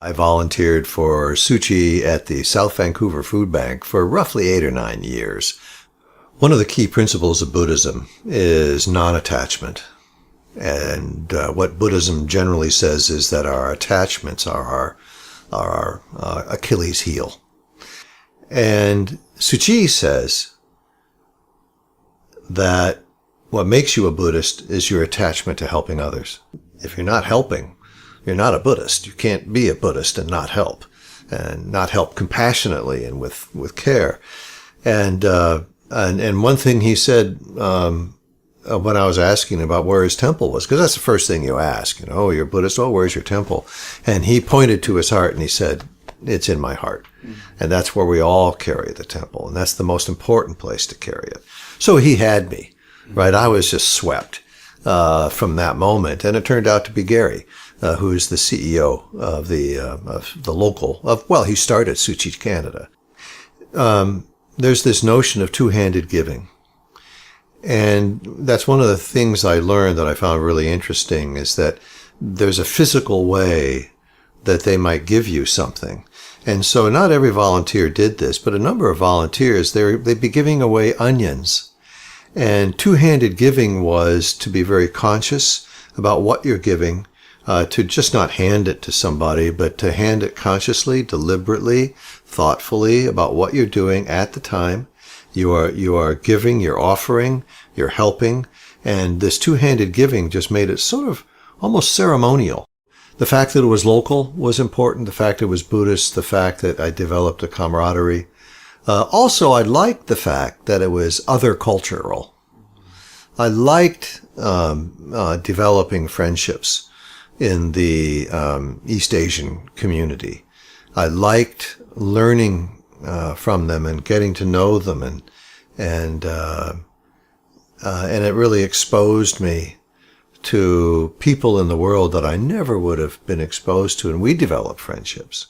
I volunteered for Tzu Chi at the South Vancouver Food Bank for roughly 8 or 9 years. One of the key principles of Buddhism is non-attachment. And what Buddhism generally says is that our attachments are our Achilles heel. And Tzu Chi says that what makes you a Buddhist is your attachment to helping others. If you're not helping, you're not a Buddhist. You can't be a Buddhist and not help compassionately and with care. And one thing he said, when I was asking about where his temple was, because that's the first thing you ask, oh, you're a Buddhist. Oh, where's your temple? And he pointed to his heart and he said, it's in my heart. And that's where we all carry the temple. And that's the most important place to carry it. So he had me, right? I was just swept, from that moment. And it turned out to be Gary, who is the CEO of the local he started Tzu Chi Canada. There's this notion of two-handed giving. And that's one of the things I learned that I found really interesting is that there's a physical way that they might give you something. And so not every volunteer did this, but a number of volunteers, they'd be giving away onions. And two-handed giving was to be very conscious about what you're giving, to just not hand it to somebody, but to hand it consciously, deliberately, thoughtfully about what you're doing at the time. You are giving, you're offering, you're helping, and this two-handed giving just made it sort of almost ceremonial. The fact that it was local was important, the fact it was Buddhist, the fact that I developed a camaraderie. Also, I liked the fact that it was other cultural. I liked developing friendships in the East Asian community. I liked learning from them and getting to know them, and it really exposed me to people in the world that I never would have been exposed to, and we developed friendships.